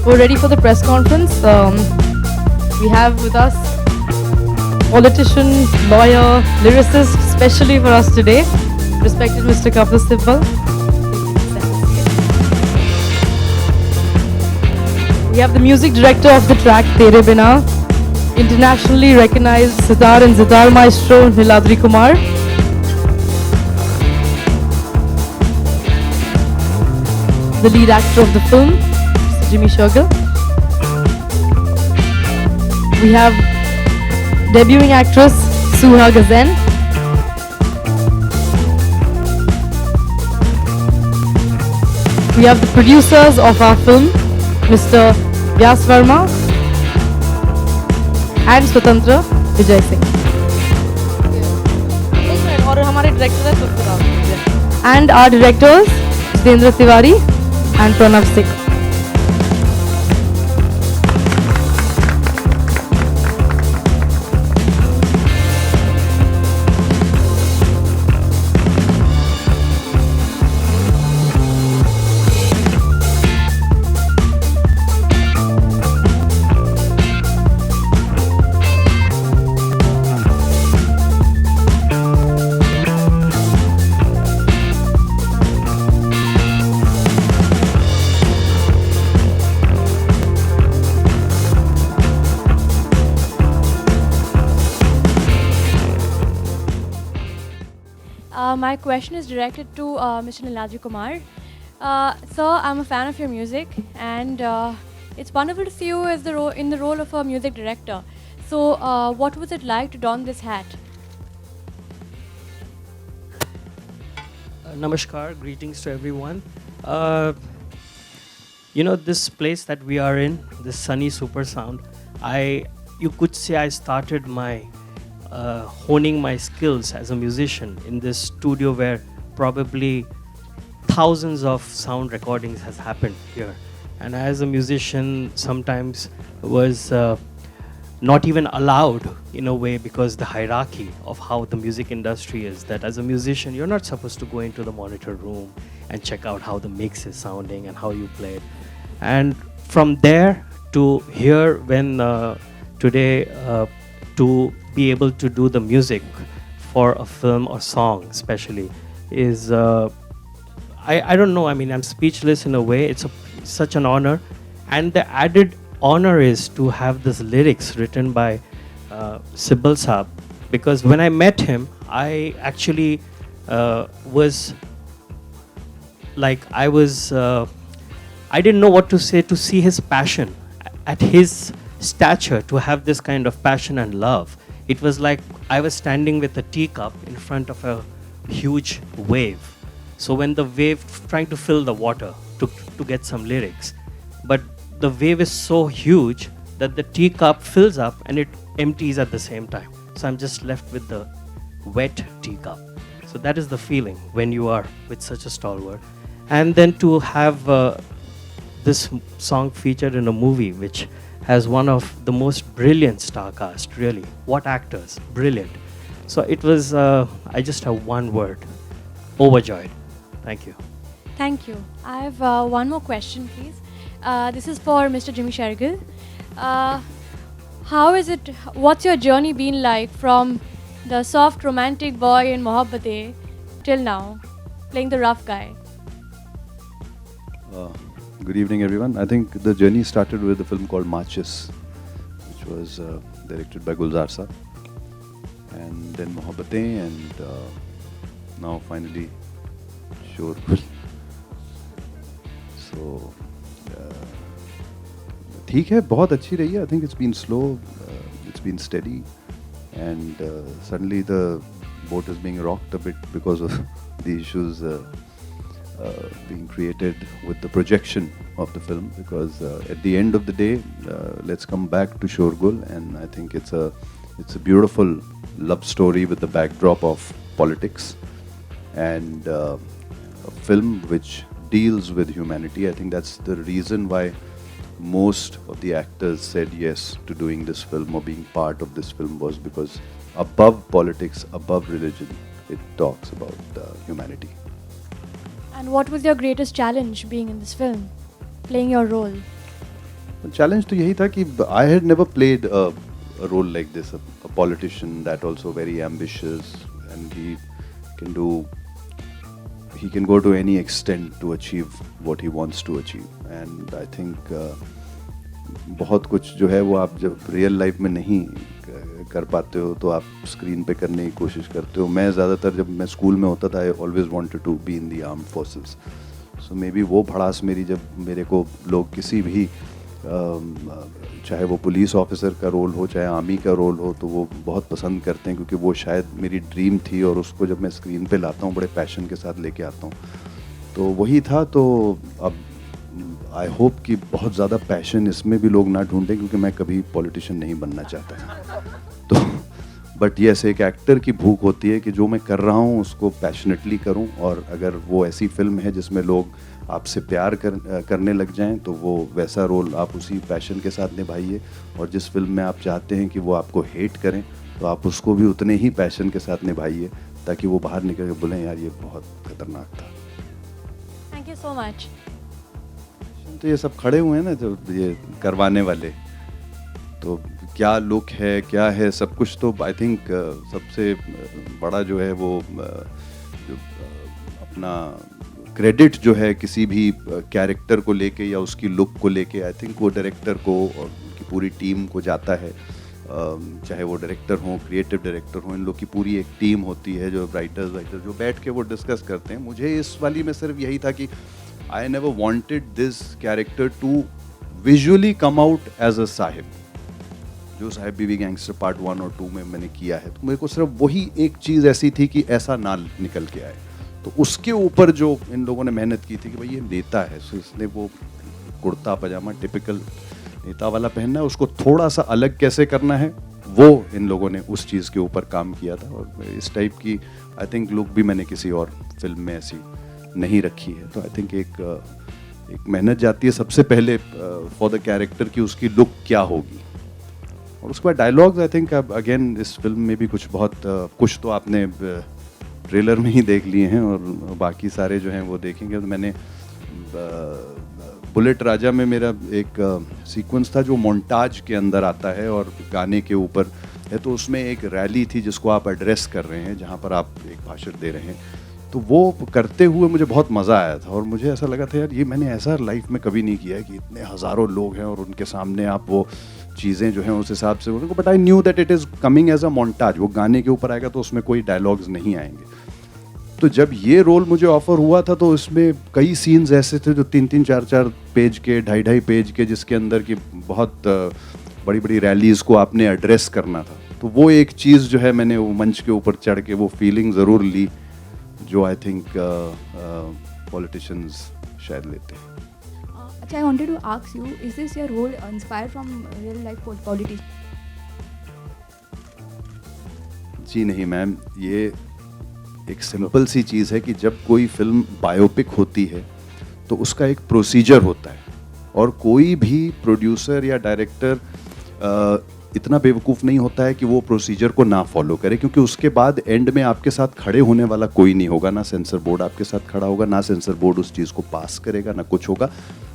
We're ready for the press conference. We have with us politician, lawyer, lyricist, especially for us today, respected Mr. Kapil Sibal. We have the music director of the track Tere Bina, internationally recognized sitar and sitar maestro Niladri Kumar. The lead actor of the film, Mr. Jimmy Shergill. We have debuting actress Suha Gazen. We have the producers of our film, Mr. Vyas Verma and Swatantra Vijay Singh. And our directors, Jitendra Tiwari and Pranav Singh. My question is directed to Mr. Niladri Kumar. Sir, I'm a fan of your music, and it's wonderful to see you as in the role of a music director. So, what was it like to don this hat? Namaskar, greetings to everyone. This place that we are in, this sunny super sound, you could say I started my honing my skills as a musician in this studio where probably thousands of sound recordings has happened here. And as a musician, sometimes was not even allowed in a way because the hierarchy of how the music industry is, that as a musician, you're not supposed to go into the monitor room and check out how the mix is sounding and how you play it. And from there to here, when today to be able to do the music for a film or song especially is, I don't know, I mean, I'm speechless in a way. It's such an honor. And the added honor is to have this lyrics written by Sibal Saab, because when I met him, I actually was like, I didn't know what to say to see his passion at his stature, to have this kind of passion and love. It was like I was standing with a teacup in front of a huge wave. So when the wave trying to fill the water to get some lyrics, but the wave is so huge that the teacup fills up and it empties at the same time. So I'm just left with the wet teacup. So that is the feeling when you are with such a stalwart. And then to have this song featured in a movie which has one of the most brilliant star cast, really. What actors, brilliant. So it was, I just have one word, overjoyed. Thank you. Thank you. I have one more question, please. This is for Mr. Jimmy Shergill. What's your journey been like from the soft romantic boy in Mohabbatein till now, playing the rough guy? Good evening, everyone. I think the journey started with a film called Marches, which was directed by Gulzar Saab, and then Mohabbatein, and now finally Shorgul. So, ठीक है, बहुत अच्छी रही है. I think it's been slow, it's been steady, and suddenly the boat is being rocked a bit because of the issues being created with the projection of the film, because at the end of the day, let's come back to Shorgul, and I think it's a beautiful love story with the backdrop of politics, and a film which deals with humanity. I think that's the reason why most of the actors said yes to doing this film or being part of this film, was because above politics, above religion, it talks about humanity. And what was your greatest challenge being in this film, playing your role? Challenge तो यही था कि I had never played a role like this, a politician that also very ambitious and he can go to any extent to achieve what he wants to achieve. And I think बहुत कुछ जो है वो आप जब real life में नहीं कर पाते हो तो आप स्क्रीन पे करने की कोशिश करते हो. मैं ज़्यादातर जब मैं स्कूल में होता था, I always wanted to be in the armed forces. So maybe वो भड़ास मेरी, जब मेरे को लोग किसी भी चाहे वो पुलिस ऑफिसर का रोल हो, चाहे आर्मी का रोल हो, तो वो बहुत पसंद करते हैं, क्योंकि वो शायद मेरी ड्रीम थी और उसको जब मैं स्क्रीन पे लाता हूँ बड़े पैशन के साथ लेके आता हूँ. तो वही था. तो अब आई होप कि बहुत ज़्यादा पैशन इसमें भी लोग ना ढूंढें, क्योंकि मैं कभी पॉलिटिशियन नहीं बनना चाहता. तो बट यस, एक एक्टर की भूख होती है कि जो मैं कर रहा हूँ उसको पैशनेटली करूँ, और अगर वो ऐसी फिल्म है जिसमें लोग आपसे प्यार करने लग जाएं तो वो वैसा रोल आप उसी पैशन के साथ निभाइए. और जिस फिल्म में आप चाहते हैं कि वो आपको हेट करें तो आप उसको भी उतने ही पैशन के साथ निभाइए, ताकि वो बाहर निकल के बोलें यार ये बहुत खतरनाक था. Thank you so much. तो ये सब खड़े हुए हैं ना जो ये करवाने वाले, तो क्या लुक है, क्या है, सब कुछ. तो आई थिंक सबसे बड़ा जो है वो जो अपना क्रेडिट जो है किसी भी कैरेक्टर को लेके या उसकी लुक को लेके, आई थिंक वो डायरेक्टर को और उनकी पूरी टीम को जाता है. चाहे वो डायरेक्टर हो, क्रिएटिव डायरेक्टर हो, इन लोग की पूरी एक टीम होती है जो राइटर जो बैठ के वो डिस्कस करते हैं. मुझे इस वाली में सिर्फ यही था कि I never wanted this character to visually come out as a sahib, जो साहिब बीवी गैंगस्टर पार्ट 1 और 2 में मैंने किया है. तो मेरे को सिर्फ वही एक चीज़ ऐसी थी कि ऐसा ना निकल के आए. तो उसके ऊपर जो इन लोगों ने मेहनत की थी कि भाई ये नेता है, सो इसने वो कुर्ता पजामा टिपिकल नेता वाला पहनना है, उसको थोड़ा सा अलग कैसे करना है, वो इन लोगों ने उस चीज़ के ऊपर काम किया था. और इस टाइप की आई थिंक लुक भी मैंने किसी और फिल्म में ऐसी नहीं रखी है. तो आई थिंक एक मेहनत जाती है सबसे पहले फॉर द कैरेक्टर की उसकी लुक क्या होगी, और उसके बाद डायलॉग्स. आई थिंक अगेन इस फिल्म में भी कुछ बहुत कुछ तो आपने ट्रेलर में ही देख लिए हैं, और बाकी सारे जो हैं वो देखेंगे. तो मैंने बुलेट राजा में मेरा एक सीक्वेंस था जो मोन्टाज के अंदर आता है और गाने के ऊपर है. तो उसमें एक रैली थी जिसको आप एड्रेस कर रहे हैं, जहाँ पर आप एक भाषण दे रहे हैं. तो वो करते हुए मुझे बहुत मज़ा आया था, और मुझे ऐसा लगा था यार ये मैंने ऐसा लाइफ में कभी नहीं किया है कि इतने हज़ारों लोग हैं और उनके सामने आप वो चीज़ें जो हैं उस हिसाब से उनको. But I knew that it is coming as a montage. वो गाने के ऊपर आएगा तो उसमें कोई डायलॉग्स नहीं आएंगे. तो जब ये रोल मुझे ऑफर हुआ था तो इसमें कई सीन्स ऐसे थे जो 3-3, 4-4 पेज के, 2.5 पेज के, जिसके अंदर की बहुत बड़ी बड़ी रैलीज़ को आपने एड्रेस करना था. तो वो एक चीज़ जो है मैंने वो मंच के ऊपर चढ़ के वो फीलिंग ज़रूर ली जो आई थिंक पॉलिटिशियंस शायद लेते हैं. अच्छा, I wanted to ask you, is this your role inspired from real life politicians? जी नहीं मैम, ये एक सिंपल सी चीज़ है कि जब कोई फिल्म बायोपिक होती है तो उसका एक प्रोसीजर होता है, और कोई भी प्रोड्यूसर या डायरेक्टर इतना बेवकूफ़ नहीं होता है कि वो प्रोसीजर को ना फॉलो करे, क्योंकि उसके बाद एंड में आपके साथ खड़े होने वाला कोई नहीं होगा. ना सेंसर बोर्ड आपके साथ खड़ा होगा, ना सेंसर बोर्ड उस चीज़ को पास करेगा, ना कुछ होगा.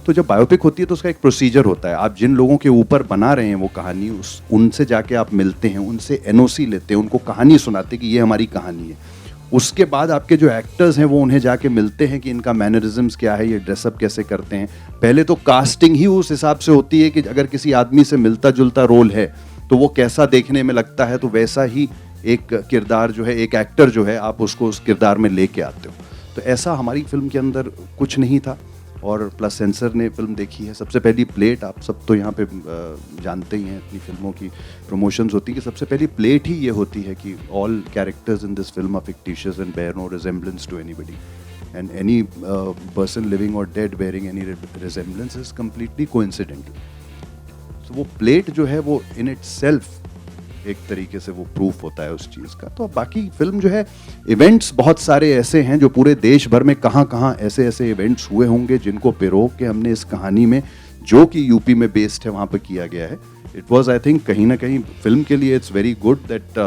तो जब बायोपिक होती है तो उसका एक प्रोसीजर होता है. आप जिन लोगों के ऊपर बना रहे हैं वो कहानी, उनसे जाके आप मिलते हैं, उनसे एनओसी लेते हैं, उनको कहानी सुनाते हैं कि ये हमारी कहानी है. उसके बाद आपके जो एक्टर्स हैं वो उन्हें जाके मिलते हैं कि इनका मैनरिज्म्स क्या है, ये ड्रेसअप कैसे करते हैं. पहले तो कास्टिंग ही उस हिसाब से होती है कि अगर किसी आदमी से मिलता जुलता रोल है तो वो कैसा देखने में लगता है, तो वैसा ही एक किरदार जो है, एक एक्टर जो है, आप उसको उस किरदार में लेके आते हो. तो ऐसा हमारी फिल्म के अंदर कुछ नहीं था. और प्लस सेंसर ने फिल्म देखी है. सबसे पहली प्लेट, आप सब तो यहाँ पे जानते ही हैं, इतनी फिल्मों की प्रमोशंस होती है कि सबसे पहली प्लेट ही ये होती है कि all characters in this film are fictitious and bear no resemblance to anybody, and any person living or dead bearing any resemblance is completely coincidental. तो वो प्लेट जो है वो इन इटसेल्फ एक तरीके से वो प्रूफ होता है उस चीज़ का. तो बाकी फिल्म जो है, इवेंट्स बहुत सारे ऐसे हैं जो पूरे देश भर में कहाँ कहाँ ऐसे ऐसे इवेंट्स हुए होंगे जिनको पिरो के हमने इस कहानी में, जो कि यूपी में बेस्ड है, वहाँ पर किया गया है. इट वॉज आई थिंक कहीं ना कहीं फिल्म के लिए it's very good that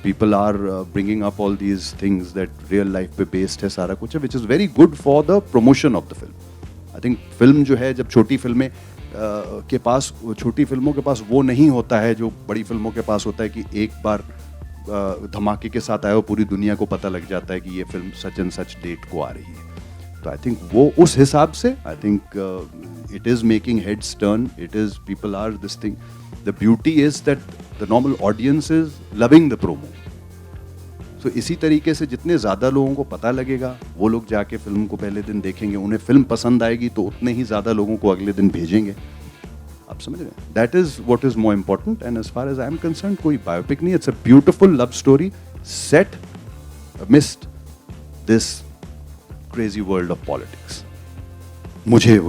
people are bringing up all these things that real life पे बेस्ड है सारा कुछ, which is very good for the promotion of the film. I think film जो है, जब छोटी फिल्में के पास, छोटी फिल्मों के पास वो नहीं होता है जो बड़ी फिल्मों के पास होता है कि एक बार धमाके के साथ आया हो, पूरी दुनिया को पता लग जाता है कि ये film such and such date को आ रही है. तो आई थिंक वो उस हिसाब से I think it is making heads turn, it is people are this thing. The beauty is that the normal audience is loving the promo. तो इसी तरीके से जितने ज़्यादा लोगों को पता लगेगा, वो लोग जाके फिल्म को पहले दिन देखेंगे, उन्हें फिल्म पसंद आएगी तो उतने ही ज़्यादा लोगों को अगले दिन भेजेंगे. आप समझ रहे हैं? That is what is more important. And as far as I am concerned, कोई बायोपिक नहीं, it's a beautiful love story set amidst this crazy world of politics. मुझे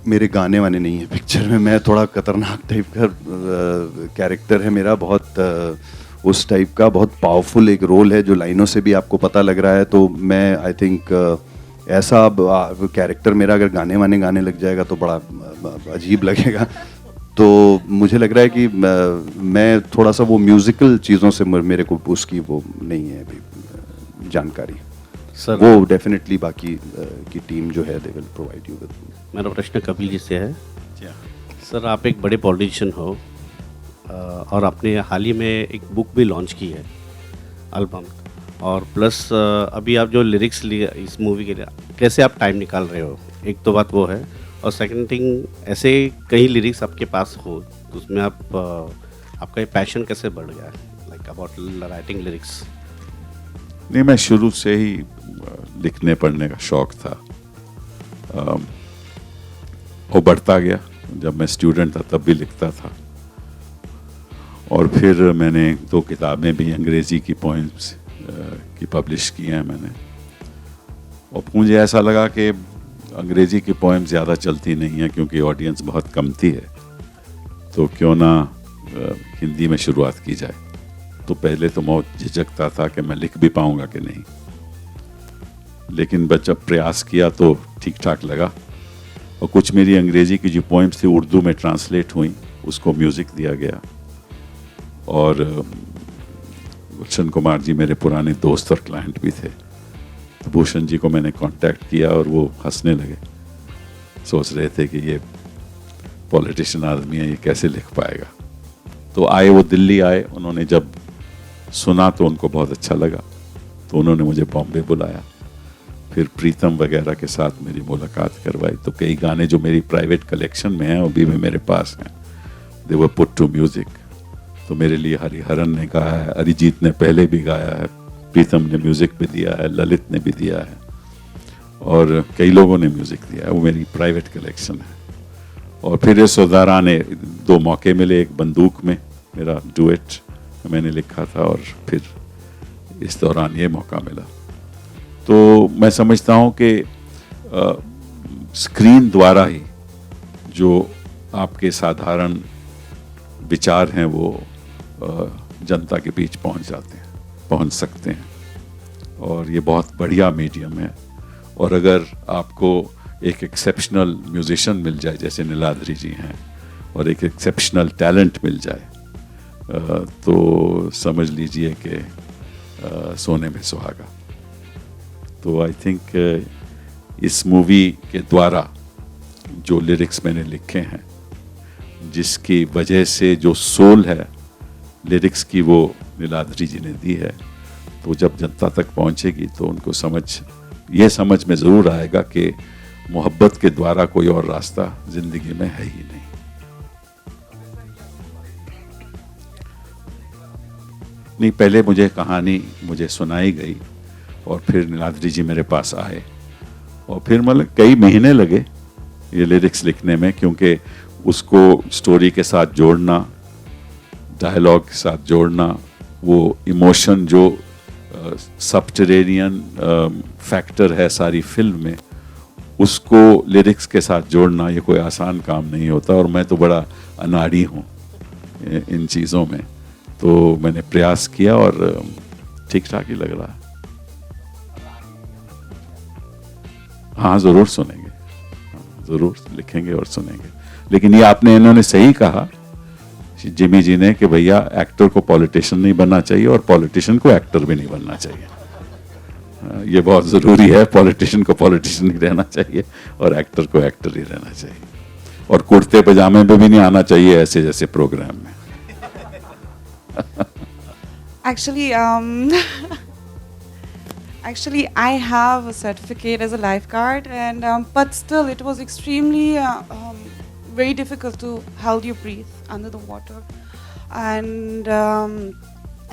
मेरे गाने वाने नहीं है पिक्चर में, मैं थोड़ा खतरनाक टाइप का कैरेक्टर है मेरा, बहुत उस टाइप का बहुत पावरफुल एक रोल है जो लाइनों से भी आपको पता लग रहा है. तो मैं आई थिंक ऐसा कैरेक्टर मेरा अगर गाने वाने गाने लग जाएगा तो बड़ा अजीब लगेगा. तो मुझे लग रहा है कि मैं थोड़ा सा वो म्यूजिकल चीज़ों से मेरे को उसकी वो नहीं है अभी जानकारी. सर वो डेफिनेटली बाकी की टीम जो है they will provide you with. मेरा प्रश्न कपिल जी से है. सर आप एक बड़े पॉलिटिशियन हो और आपने हाल ही में एक बुक भी लॉन्च की है, एल्बम, और प्लस अभी आप जो लिरिक्स लिए इस मूवी के लिए कैसे आप टाइम निकाल रहे हो, एक तो बात वो है. और सेकंड थिंग, ऐसे कई लिरिक्स आपके पास हो तो उसमें आप आपका ये पैशन कैसे बढ़ गया, लाइक अबाउट राइटिंग लिरिक्स? नहीं, मैं शुरू से ही लिखने पढ़ने का शौक़ था. वो बढ़ता गया. जब मैं स्टूडेंट था तब भी लिखता था, और फिर मैंने 2 किताबें भी अंग्रेज़ी की पोइम्स की पब्लिश की हैं मैंने. और मुझे ऐसा लगा कि अंग्रेज़ी की पोइम ज़्यादा चलती नहीं है क्योंकि ऑडियंस बहुत कमती है, तो क्यों ना हिंदी में शुरुआत की जाए. तो पहले तो बहुत झिझकता था कि मैं लिख भी पाऊँगा कि नहीं, लेकिन जब प्रयास किया तो ठीक ठाक लगा. और कुछ मेरी अंग्रेज़ी की जो पोइम्स थी उर्दू में ट्रांसलेट हुई, उसको म्यूज़िक दिया गया. और गुलशन कुमार जी मेरे पुराने दोस्त और क्लाइंट भी थे, तो भूषण जी को मैंने कांटेक्ट किया और वो हंसने लगे. सोच रहे थे कि ये पॉलिटिशियन आदमी है, ये कैसे लिख पाएगा. तो आए, वो दिल्ली आए. उन्होंने जब सुना तो उनको बहुत अच्छा लगा, तो उन्होंने मुझे बॉम्बे बुलाया. फिर प्रीतम वगैरह के साथ मेरी मुलाकात करवाई. तो कई गाने जो मेरी प्राइवेट कलेक्शन में हैं, अभी भी मेरे पास हैं, दे वर पुट टू म्यूज़िक. तो मेरे लिए हरिहरन ने गाया है, अरिजीत ने पहले भी गाया है, प्रीतम ने म्यूज़िक भी दिया है, ललित ने भी दिया है, और कई लोगों ने म्यूज़िक दिया है. वो मेरी प्राइवेट कलेक्शन है. और फिर यशोदारा ने 2 मौके मिले. एक बंदूक में मेरा डुएट मैंने लिखा था, और फिर इस दौरान ये मौका मिला. तो मैं समझता हूँ कि स्क्रीन द्वारा ही जो आपके साधारण विचार हैं वो जनता के बीच पहुँच सकते हैं. और ये बहुत बढ़िया मीडियम है. और अगर आपको एक एक्सेप्शनल म्यूजिशियन मिल जाए जैसे नीलाद्री जी हैं, और एक एक्सेप्शनल टैलेंट मिल जाए, तो समझ लीजिए कि सोने में सुहागा. तो आई थिंक इस मूवी के द्वारा जो लिरिक्स मैंने लिखे हैं, जिसकी वजह से जो सोल है लिरिक्स की वो नीलाद्री जी ने दी है, तो जब जनता तक पहुंचेगी तो उनको समझ में ज़रूर आएगा कि मोहब्बत के द्वारा कोई और रास्ता ज़िंदगी में है ही नहीं. नहीं, पहले कहानी मुझे सुनाई गई, और फिर नीलाद्री जी मेरे पास आए, और फिर मतलब कई महीने लगे ये लिरिक्स लिखने में, क्योंकि उसको स्टोरी के साथ जोड़ना, डायलॉग के साथ जोड़ना, वो इमोशन जो सबटेरेनियन फैक्टर है सारी फिल्म में, उसको लिरिक्स के साथ जोड़ना ये कोई आसान काम नहीं होता. और मैं तो बड़ा अनाड़ी हूँ इन चीज़ों में, तो मैंने प्रयास किया और ठीक ठाक ही लग रहा है. हाँ, ज़रूर सुनेंगे, ज़रूर लिखेंगे और सुनेंगे. लेकिन ये इन्होंने सही कहा जिमी जी ने कि भैया एक्टर को पॉलिटिशियन नहीं बनना चाहिए और पॉलिटिशियन को एक्टर भी नहीं बनना चाहिए. ये बहुत ज़रूरी है. पॉलिटिशियन को पॉलिटिशियन ही रहना चाहिए और एक्टर को एक्टर ही रहना चाहिए. और कुर्ते पजामे में भी नहीं आना चाहिए ऐसे जैसे प्रोग्राम में. Actually, actually, I have a certificate as a lifeguard, and but still, it was extremely very difficult to hold your breath under the water, and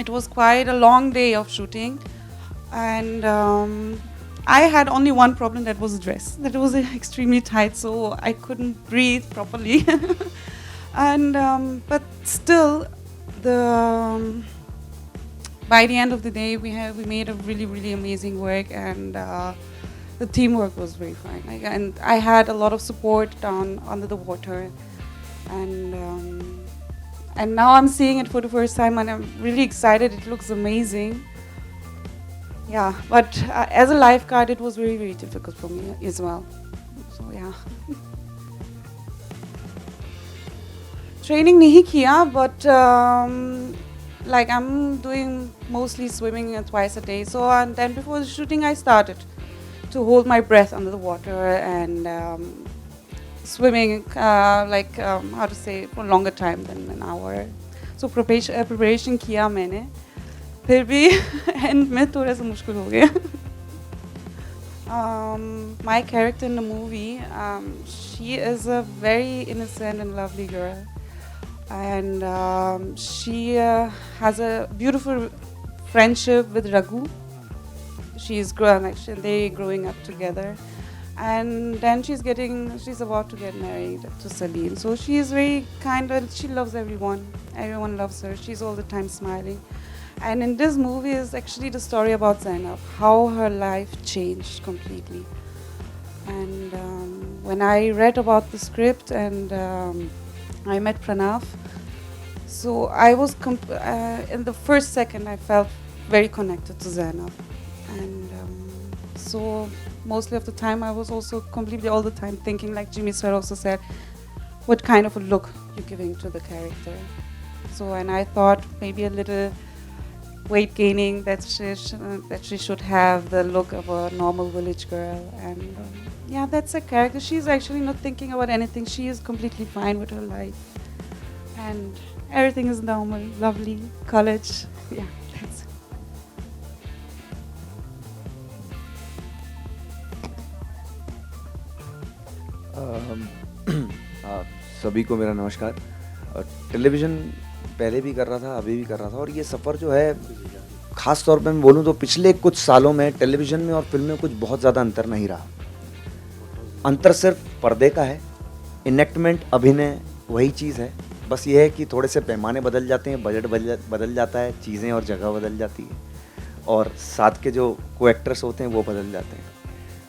it was quite a long day of shooting, and I had only one problem, that was the dress. That was extremely tight, so I couldn't breathe properly, and but still, the by the end of the day, we made a really amazing work, and the teamwork was very fine. And I had a lot of support down under the water, and now I'm seeing it for the first time, and I'm really excited. It looks amazing. Yeah, but as a lifeguard, it was very difficult for me as well. So yeah. Training nahi kiya, but like I'm doing mostly swimming twice a day. So and then before the shooting, I started to hold my breath under the water and swimming how to say, for a longer time than an hour. So preparation किया मैंने, फिर भी end में थोड़ा सा मुश्किल हो गया. My character in the movie, she is a very innocent and lovely girl. And she has a beautiful friendship with Raghu. She's growing up together, and then she's about to get married to Salim. So she is very kind and she loves everyone. Everyone loves her. She's all the time smiling. And in this movie is actually the story about Zainab, how her life changed completely. And when I read about the script and I met Pranav. So I was, in the first second, I felt very connected to Zainab. And so mostly of the time, I was also completely all the time thinking, like Jimmy sir also said, what kind of a look you're giving to the character. So, and I thought maybe a little weight gaining, that she should have the look of a normal village girl. And yeah, that's her character. She's actually not thinking about anything. She is completely fine with her life. And everything is normal, lovely, college. Yeah, that's it. सभी को मेरा नमस्कार. Television पहले भी कर रहा था, अभी भी कर रहा था, और ये सफ़र जो है ख़ास तौर पे मैं बोलूँ तो पिछले कुछ सालों में टेलीविज़न में और फिल्म में कुछ बहुत ज़्यादा अंतर नहीं रहा. अंतर सिर्फ पर्दे का है. इनेक्टमेंट, अभिनय वही चीज़ है. बस ये है कि थोड़े से पैमाने बदल जाते हैं, बजट बदल जाता है, चीज़ें और जगह बदल जाती है, और साथ के जो को एक्टर्स होते हैं वो बदल जाते हैं.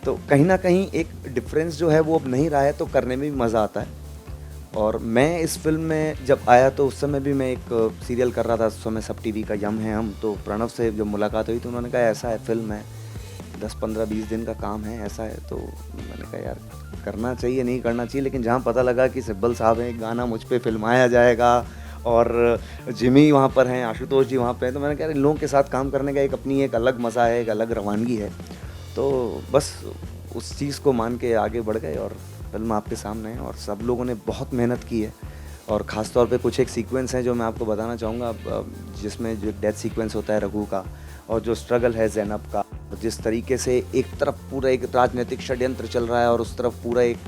तो कहीं ना कहीं एक डिफरेंस जो है वो अब नहीं रहा है, तो करने में भी मज़ा आता है. और मैं इस फिल्म में जब आया तो उस समय भी मैं एक सीरियल कर रहा था, उस समय सब टीवी का यम है हम. तो प्रणव से जब मुलाकात हुई तो उन्होंने कहा ऐसा है, फिल्म है, 10-15-20 दिन का काम है, ऐसा है. तो मैंने कहा यार करना चाहिए, नहीं करना चाहिए. लेकिन जहाँ पता लगा कि सिब्बल साहब हैं, गाना मुझ पे फिल्माया जाएगा और जिमी वहाँ पर हैं, आशुतोष जी वहाँ पे हैं, तो मैंने कहा इन लोगों के साथ काम करने का अपनी एक अलग मज़ा है, एक अलग रवानगी है. तो बस उस चीज़ को मान के आगे बढ़ गए और फिल्म आपके सामने है. और सब लोगों ने बहुत मेहनत की है, और ख़ास तौर पे कुछ एक सीक्वेंस हैं जो मैं आपको बताना चाहूँगा, जिसमें जो डेथ सीक्वेंस होता है रघु का, और जो स्ट्रगल है ज़ैनब का, जिस तरीके से एक तरफ पूरा एक राजनीतिक षड्यंत्र चल रहा है और उस तरफ पूरा एक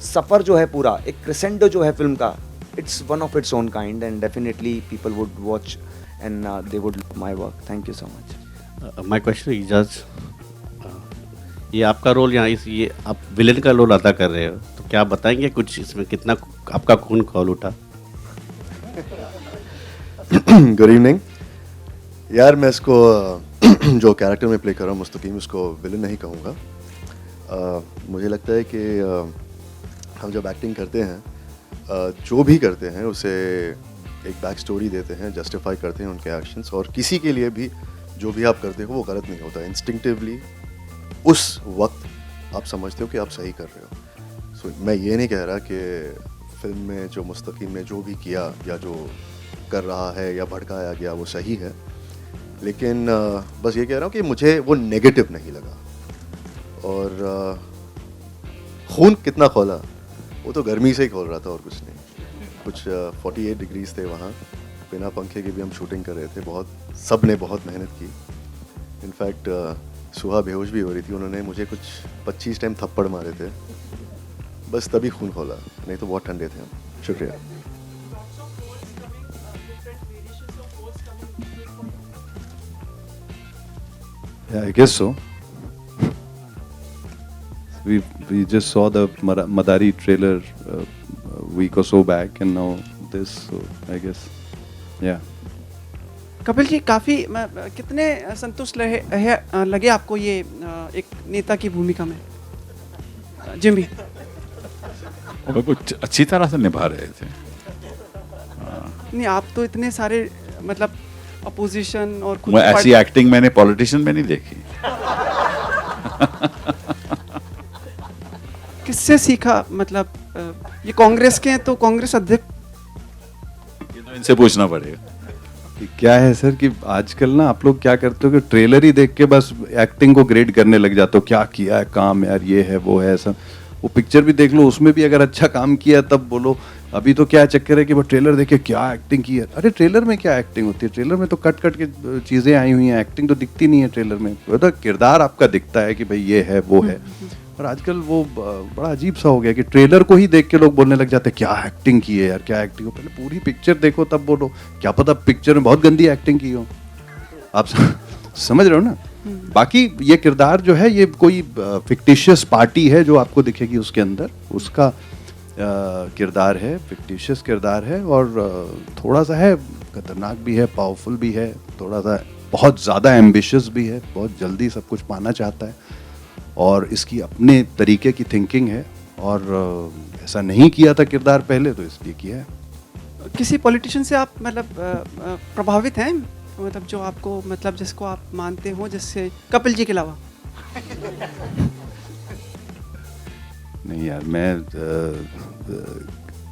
सफ़र जो है, पूरा एक क्रेसेंडो जो है फिल्म का, it's one of its own kind. And definitely people would watch and they would love my work. Thank you so much. My question Ejaz, ये आपका रोल यहाँ ये आप विलेन का रोल अदा कर रहे हो, तो क्या आप बताएंगे कुछ इसमें कितना आपका खून खौल उठा? Good evening. यार मैं इसको जो कैरेक्टर में प्ले कर रहा हूँ मुस्तकीम, उसको विलन नहीं कहूँगा. मुझे लगता है कि हम जब एक्टिंग करते हैं, जो भी करते हैं उसे एक बैक स्टोरी देते हैं, जस्टिफाई करते हैं उनके एक्शंस, और किसी के लिए भी जो भी आप करते हो वो गलत नहीं होता. इंस्टिंक्टिवली उस वक्त आप समझते हो कि आप सही कर रहे हो. सो मैं ये नहीं कह रहा कि फिल्म में जो मुस्तकीम ने जो भी किया या जो कर रहा है या भड़काया गया वो सही है, लेकिन बस ये कह रहा हूँ कि मुझे वो नेगेटिव नहीं लगा. और खून कितना खोला वो तो गर्मी से ही खोल रहा था और कुछ नहीं. कुछ 48 डिग्रीज थे वहाँ, बिना पंखे के भी हम शूटिंग कर रहे थे. सब ने बहुत मेहनत की. इनफैक्ट सुहा बेहोश भी हो रही थी. उन्होंने मुझे कुछ 25 टाइम थप्पड़ मारे थे, बस तभी खून खोला, नहीं तो बहुत ठंडे थे हम. शुक्रिया. Yeah, I guess so. We just saw the Madari trailer a week or so back, and now this. So I guess, yeah. Kapil ji, काफ़ी कितने संतुष्ट लगे आपको ये एक नेता की भूमिका में? जिमी, वो कुछ अच्छी तरह से निभा रहे थे. नहीं, आप तो इतने सारे मतलब अपोजिशन और खुद वो ऐसी एक्टिंग मैंने पॉलिटिशियन में नहीं देखी. किससे सीखा? मतलब ये कांग्रेस के हैं तो कांग्रेस अध्यक्ष. ये तो इनसे पूछना पड़ेगा. क्या है सर कि आजकल ना आप लोग क्या करते हो कि ट्रेलर ही देख के बस एक्टिंग को ग्रेड करने लग जाते हो. क्या किया है काम यार, ये है वो है ऐसा. वो पिक्चर भी देख लो, उसमें भी अगर अच्छा काम किया तब बोलो. अभी तो क्या चक्कर है कि वो ट्रेलर देखे क्या एक्टिंग की है. अरे ट्रेलर में क्या एक्टिंग होती है? ट्रेलर में तो कट कट के चीज़ें आई हुई हैं, एक्टिंग तो दिखती नहीं है ट्रेलर में. वो तो किरदार आपका दिखता है कि भाई ये है वो है. और आजकल वो बड़ा अजीब सा हो गया कि ट्रेलर को ही देख के लोग बोलने लग जाते हैं क्या एक्टिंग की है यार, क्या एक्टिंग हो. पहले पूरी पिक्चर देखो तब बोलो. क्या पता पिक्चर में बहुत गंदी एक्टिंग की हो. आप समझ रहे हो ना. बाकी ये किरदार जो है ये कोई फिक्टिशियस पार्टी है जो आपको दिखेगी उसके अंदर, उसका किरदार है, फिक्टिशियस किरदार है. और थोड़ा सा है खतरनाक भी है, पावरफुल भी है, थोड़ा सा बहुत ज़्यादा एम्बिशियस भी है, बहुत जल्दी सब कुछ पाना चाहता है. और इसकी अपने तरीके की थिंकिंग है. और ऐसा नहीं किया था किरदार पहले, तो इसलिए किया है. किसी पॉलिटिशियन से आप मतलब प्रभावित हैं? मतलब जो आपको मतलब जिसको आप मानते हो, जिससे कपिल जी के अलावा? नहीं यार, मैं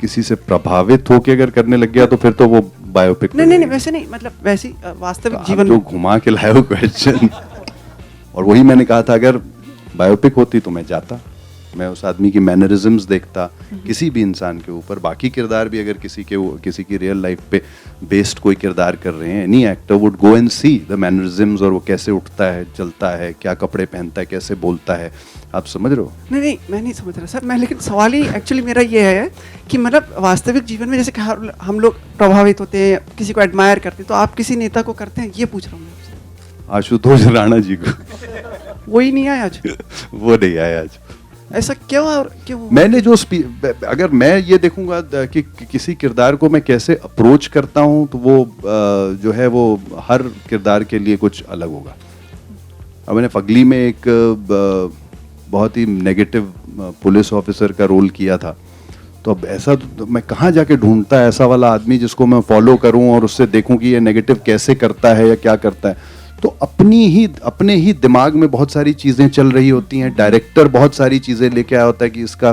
किसी से प्रभावित होके अगर करने लग गया तो फिर तो वो बायोपिक. नहीं वैसे नहीं, मतलब वैसी वास्तविक जीवन जो घुमा के लाए हो क्वेश्चन. और वही मैंने कहा था, अगर बायोपिक होती तो मैं जाता, मैं उस आदमी की मैनरिज्म्स देखता किसी भी इंसान के ऊपर. बाकी किरदार भी अगर किसी की रियल लाइफ पे बेस्ड कोई किरदार कर रहे हैं, any actor would go and see the mannerisms, और वो कैसे उठता है, चलता है, क्या कपड़े पहनता है, कैसे बोलता है. आप समझ रहे हो? नहीं मैं नहीं समझ रहा सर. मैं लेकिन सवाल ही एक्चुअली मेरा ये है कि मतलब वास्तविक जीवन में जैसे कि हम लोग प्रभावित होते हैं, किसी को एडमायर करते हैं, तो आप किसी नेता को करते हैं, ये पूछ रहा हूँ मैं आपसे. आशुतोष राणा जी को. वही नहीं आया आज. वो नहीं आया आज. ऐसा क्यों? और क्यों? मैंने जो अगर मैं ये देखूंगा कि किसी किरदार को मैं कैसे अप्रोच करता हूं, तो वो जो है वो हर किरदार के लिए कुछ अलग होगा. अब मैंने फगली में एक बहुत ही नेगेटिव पुलिस ऑफिसर का रोल किया था. तो अब ऐसा तो मैं कहाँ जाके ढूंढता है ऐसा वाला आदमी जिसको मैं फॉलो करूं और उससे देखूं कि ये नेगेटिव कैसे करता है या क्या करता है. तो अपने ही दिमाग में बहुत सारी चीज़ें चल रही होती हैं. डायरेक्टर बहुत सारी चीज़ें लेके आया होता है कि इसका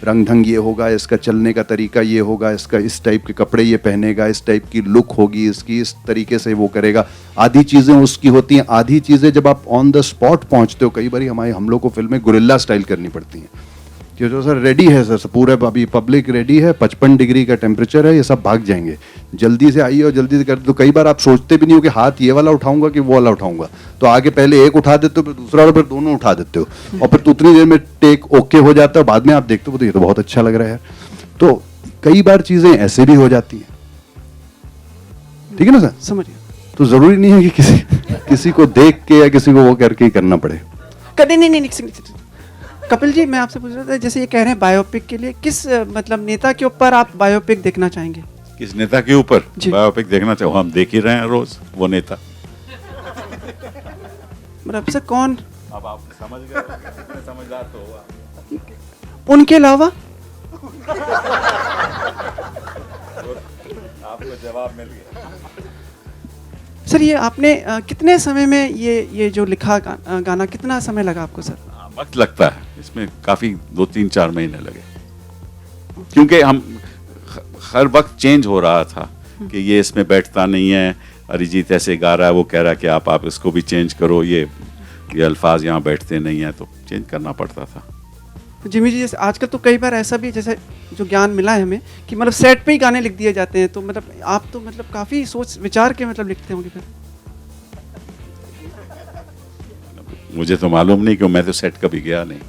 रंग ढंग ये होगा, इसका चलने का तरीका ये होगा, इसका इस टाइप के कपड़े ये पहनेगा, इस टाइप की लुक होगी इसकी, इस तरीके से वो करेगा. आधी चीज़ें उसकी होती हैं, आधी चीज़ें जब आप ऑन द स्पॉट पहुंचते हो, कई बार हम लोग को फिल्में गुरिल्ला स्टाइल करनी पड़ती हैं कि जो सर रेडी है सर, पूरा अभी पब्लिक रेडी है, 55 डिग्री का टेम्परेचर है, ये सब भाग जाएंगे, जल्दी से आइए और जल्दी से कर. तो कई बार आप सोचते भी नहीं हो कि हाथ ये वाला उठाऊंगा कि वो वाला उठाऊंगा, तो आगे पहले एक उठा देते हो, फिर दूसरा, और फिर दोनों उठा देते हो, और फिर उतनी देर में टेक ओके हो जाता है. बाद में आप देखते हो तो ये तो बहुत अच्छा लग रहा है. तो कई बार चीजें ऐसे भी हो जाती हैं. ठीक है ना सर? समझिए. तो जरूरी नहीं है कि किसी को देख के या किसी को वो करके ही करना पड़े. नहीं. कपिल जी, मैं आपसे पूछ रहा था, जैसे ये कह रहे हैं बायोपिक के लिए, किस मतलब नेता के ऊपर आप बायोपिक देखना चाहेंगे? किस नेता के ऊपर बायोपिक देखना चाहो? हम देख ही रहे हैं रोज वो नेता. मतलब सर कौन? अब आप समझ गए, समझदार तो हुआ. उनके अलावा आपको जवाब मिल गया. सर ये आपने कितने समय में ये जो लिखा गाना, कितना समय लगा आपको सर? वक्त लगता है इसमें, काफी 2-3-4 महीने लगे, क्योंकि हम हर वक्त चेंज हो रहा था कि ये इसमें बैठता नहीं है, अरिजीत ऐसे गा रहा है, वो कह रहा है कि आप इसको भी चेंज करो, ये अल्फाज यहाँ बैठते नहीं है, तो चेंज करना पड़ता था. तो जिमी जी जैसे आजकल तो कई बार ऐसा भी जैसे जो ज्ञान मिला है हमें कि मतलब सेट पे ही गाने लिख दिए जाते हैं, तो मतलब आप तो मतलब काफ़ी सोच विचार के मतलब लिखते होंगे फिर। मुझे तो मालूम नहीं कि मैं तो सेट कभी गया नहीं।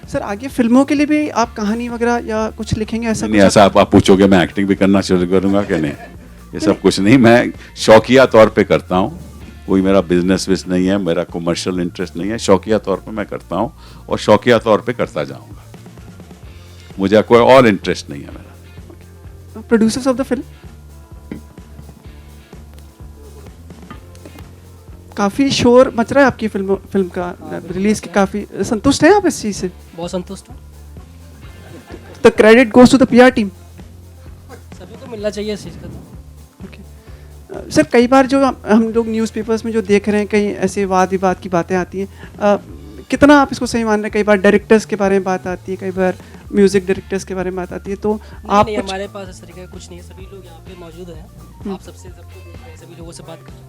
सर आगे फिल्मों के लिए भी आप कहानी वगैरह या कुछ लिखेंगे ऐसा? नहीं, ऐसा आप पूछोगे मैं एक्टिंग भी करना शुरू करूंगा कि नहीं, ये सब कुछ नहीं। मैं शौकिया तौर पे करता हूँ, कोई मेरा बिजनेस नहीं है, मेरा कमर्शियल इंटरेस्ट नहीं है, शौकिया तौर पे मैं करता हूँ और शौकिया तौर पे करता जाऊंगा, मुझे कोई और इंटरेस्ट नहीं है मेरा। प्रोड्यूसर्स ऑफ द फिल्म काफ़ी शोर मच रहा है आपकी फिल्म का रिलीज की, काफ़ी संतुष्ट हैं आप इस चीज़ से? बहुत संतुष्ट हूँ। The credit goes to the PR team. सभी को मिलना चाहिए इस चीज़ का। सर कई बार जो हम लोग न्यूज़पेपर्स में जो देख रहे हैं कहीं ऐसे वाद विवाद की बातें आती हैं, कितना आप इसको सही मान रहे हैं? कई बार डायरेक्टर्स के बारे में बात आती है, कई बार म्यूजिक डायरेक्टर्स के बारे में बात आती है, तो आप नहीं, हमारे पास इस तरीके का कुछ नहीं है, सभी लोग यहाँ पे मौजूद हैं, आप सबको देख रहे हैं, सभी लोगों से बात कर रहे हैं,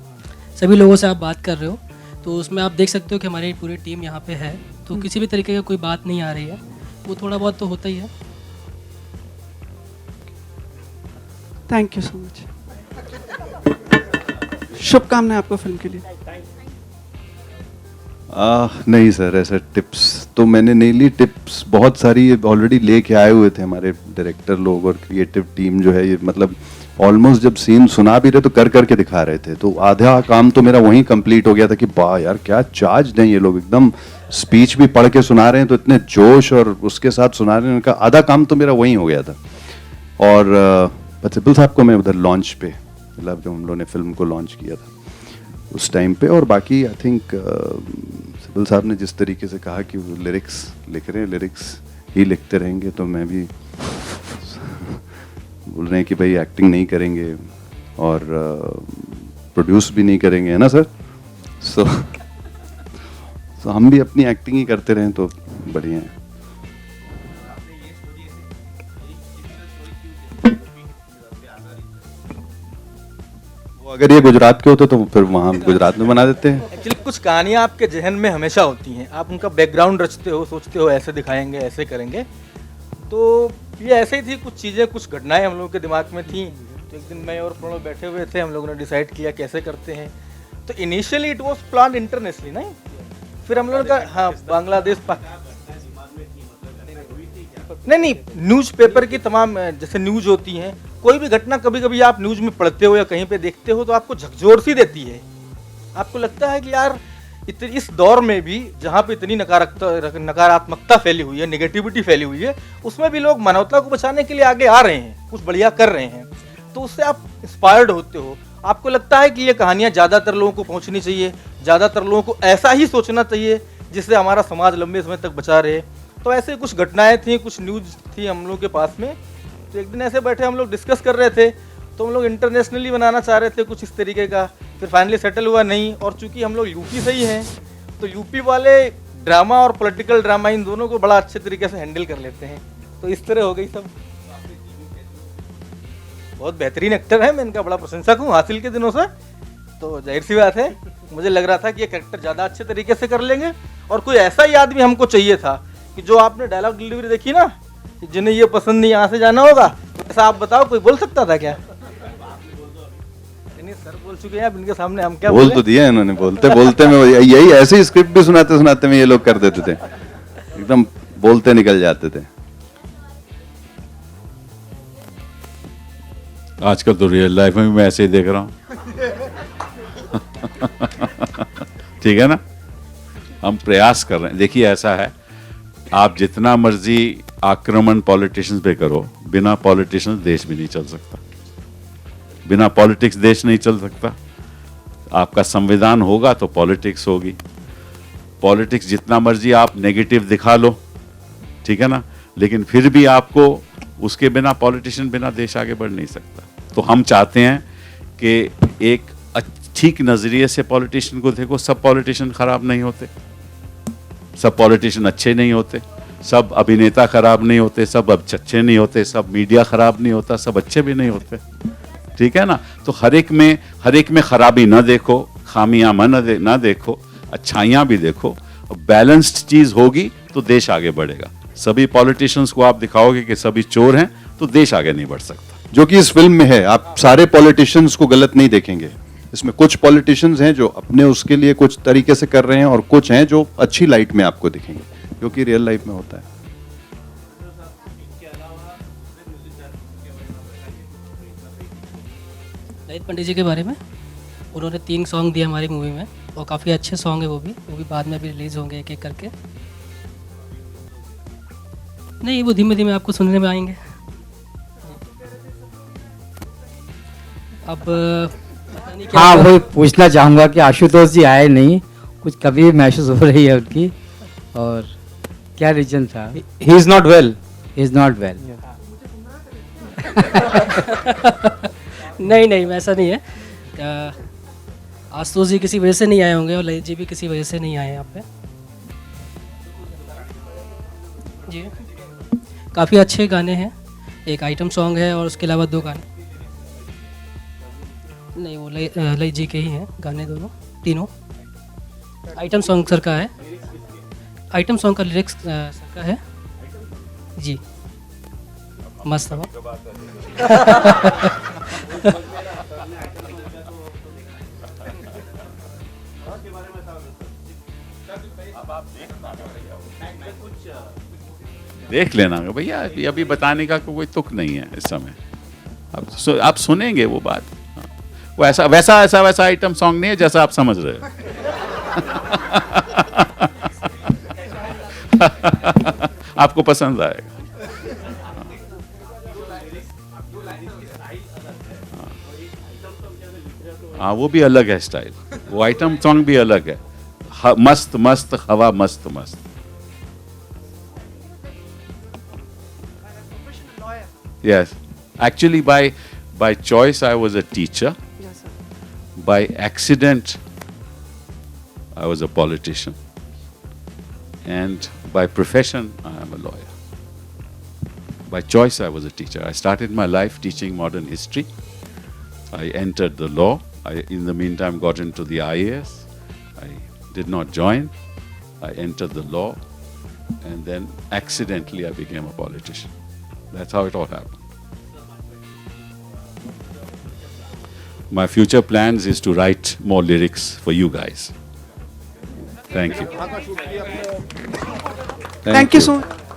सभी लोगों से आप बात कर रहे हो, तो उसमें आप देख सकते हो कि हमारी पूरी टीम यहाँ पे है, तो किसी भी तरीके का कोई बात नहीं आ रही है, वो थोड़ा बहुत तो होता ही है। थैंक यू सो मच, शुभकामनाएं आपको फिल्म के लिए। नहीं सर, ऐसा टिप्स तो मैंने नहीं ली, टिप्स बहुत सारी ऑलरेडी लेके आए हुए थे हमारे डायरेक्टर लोग और क्रिएटिव टीम जो है, ये मतलब ऑलमोस्ट जब सीन सुना भी रहे तो कर करके दिखा रहे थे, तो आधा काम तो मेरा वहीं कंप्लीट हो गया था कि वाह यार क्या चार्ज नहीं, ये लोग एकदम स्पीच भी पढ़ के सुना रहे हैं तो इतने जोश और उसके साथ सुना रहे हैं, उनका आधा काम तो मेरा वहीं हो गया था। और सिब्बल साहब को मैं उधर लॉन्च पे, मतलब जब हम लोगों ने फिल्म को लॉन्च किया था उस टाइम पे, और बाकी आई थिंक सिब्बल साहब ने जिस तरीके से कहा कि वो लिरिक्स लिख रहे हैं, लिरिक्स ही लिखते रहेंगे, तो मैं भी बोल रहे हैं कि भाई एक्टिंग नहीं करेंगे और प्रोड्यूस भी नहीं करेंगे, है ना सर? सो हम भी अपनी एक्टिंग ही करते रहें तो बढ़िया है। अगर ये गुजरात के होते तो फिर वहाँ गुजरात में बना देते हैं। एक्चुअली कुछ कहानियाँ आपके जहन में हमेशा होती हैं, आप उनका बैकग्राउंड रचते हो, सोचते हो ऐसे दिखाएंगे, ऐसे करेंगे, तो ये ऐसे ही थी, कुछ चीज़ें, कुछ घटनाएं हम लोगों के दिमाग में थी, तो एक दिन मैं और प्रणव बैठे हुए थे, हम लोगों ने डिसाइड किया कैसे करते हैं, तो initially it was plan internationally, नहीं, फिर हम लोगों का हाँ बांग्लादेश नहीं न्यूज़पेपर की तमाम जैसे न्यूज़ होती हैं, कोई भी घटना कभी कभी आप न्यूज़ में पढ़ते हो या कहीं पे देखते हो तो आपको झकझोर सी देती है, आपको लगता है कि यार इस दौर में भी जहाँ पे इतनी नकारात्मकता फैली हुई है, नेगेटिविटी फैली हुई है, उसमें भी लोग मानवता को बचाने के लिए आगे आ रहे हैं, कुछ बढ़िया कर रहे हैं, तो उससे आप इंस्पायर्ड होते हो, आपको लगता है कि ये कहानियाँ ज़्यादातर लोगों को पहुँचनी चाहिए, ज़्यादातर लोगों को ऐसा ही सोचना चाहिए जिससे हमारा समाज लंबे समय तक बचा रहे। तो ऐसे कुछ घटनाएं थी, कुछ न्यूज़ थी हम लोग के पास में, तो एक दिन ऐसे बैठे हम लोग डिस्कस कर रहे थे, तो हम लोग इंटरनेशनली बनाना चाह रहे थे कुछ इस तरीके का, फिर फाइनली सेटल हुआ नहीं, और चूंकि हम लोग यूपी से ही हैं तो यूपी वाले ड्रामा और पॉलिटिकल ड्रामा इन दोनों को बड़ा अच्छे तरीके से हैंडल कर लेते हैं, तो इस तरह हो गई सब। बहुत बेहतरीन एक्टर है, मैं इनका बड़ा प्रशंसक हूँ हासिल के दिनों से, तो जाहिर सी बात है मुझे लग रहा था कि ये कैरेक्टर ज़्यादा अच्छे तरीके से कर लेंगे, और कोई ऐसा ही आदमी हमको चाहिए था कि जो आपने डायलॉग डिलीवरी देखी ना, जिन्हें ये पसंद नहीं यहाँ से जाना होगा, ऐसा आप बताओ कोई बोल सकता था क्या? नहीं सर बोल चुके हैं, अब इनके सामने हम क्या बोल तो दिया इन्होंने, बोलते बोलते में यही ऐसे ही स्क्रिप्ट भी सुनाते सुनाते में ये लोग कर देते थे, एकदम बोलते निकल जाते थे। आजकल तो रियल लाइफ में भी मैं ऐसे ही देख रहा हूँ। ठीक है ना, हम प्रयास कर रहे हैं। देखिए ऐसा है, आप जितना मर्जी आक्रमण पॉलिटिशियंस पे करो, बिना पॉलिटिशियंस देश भी नहीं चल सकता, बिना पॉलिटिक्स देश नहीं चल सकता। आपका संविधान होगा तो पॉलिटिक्स होगी, पॉलिटिक्स जितना मर्जी आप नेगेटिव दिखा लो, ठीक है ना, लेकिन फिर भी आपको उसके बिना पॉलिटिशियन बिना देश आगे बढ़ नहीं सकता। तो हम चाहते हैं कि एक ठीक नज़रिए से पॉलिटिशियन को देखो। सब पॉलिटिशियन खराब नहीं होते, सब पॉलिटिशियन अच्छे नहीं होते, सब अभिनेता खराब नहीं होते, सब अच्छे नहीं होते, सब मीडिया खराब नहीं होता, सब अच्छे भी नहीं होते, ठीक है ना। तो हर एक में खराबी ना देखो, खामियां ना देखो, अच्छाइयाँ भी देखो, बैलेंस्ड चीज़ होगी तो तो देश आगे बढ़ेगा। सभी पॉलिटिशियंस को आप दिखाओगे कि सभी चोर हैं तो देश आगे नहीं बढ़ सकता। जो कि इस फिल्म में है, आप सारे पॉलिटिशियंस को गलत नहीं देखेंगे। इसमें कुछ पॉलिटिशियंस हैं जो अपने उसके लिए कुछ तरीके से कर रहे हैं और कुछ हैं जो अच्छी लाइट में आपको दिखेंगे, जो कि रियल लाइफ में होता है। ललित पंडित जी के बारे में, उन्होंने 3 सॉन्ग दिए हमारी मूवी में और काफ़ी अच्छे सॉन्ग है वो भी बाद में अभी रिलीज़ होंगे एक एक करके। नहीं, वो धीमे धीमे आपको सुनने में आएंगे। अब पता नहीं क्या हाँ, होगा। वही पूछना चाहूँगा कि आशुतोष जी आए नहीं, कुछ कभी महसूस हो रही है उनकी, और क्या रीजन था? He is not well. He is not well. नहीं वैसा नहीं है। आशुतोष जी किसी वजह से नहीं आए होंगे और ललित जी भी किसी वजह से नहीं आए यहाँ पे। जी, काफ़ी अच्छे गाने हैं, एक आइटम सॉन्ग है और उसके अलावा 2 गाने। नहीं, वो ललित जी के ही हैं गाने दोनों, तीनों। आइटम सॉन्ग सर का है, आइटम सॉन्ग का लिरिक्स सर का है जी। मस्त है। देख लेना भैया, अभी बताने का कोई तुक नहीं है इस समय। आप सुनेंगे वो बात। हाँ। वो वैसा आइटम सॉन्ग नहीं है जैसा आप समझ रहे हो। आपको पसंद आएगा। हाँ, वो भी अलग है स्टाइल, वो आइटम सॉन्ग भी अलग है। मस्त मस्त हवा मस्त मस्त। Yes, actually by choice I was a teacher. Yes, sir. By accident I was a politician, and by profession I am a lawyer. By choice I was a teacher. I started my life teaching modern history. I entered the law. I in the meantime got into the IAS. I did not join. I entered the law, and then accidentally I became a politician. That's how it all happened. My future plans is to write more lyrics for you guys. Thank you. Thank you so much.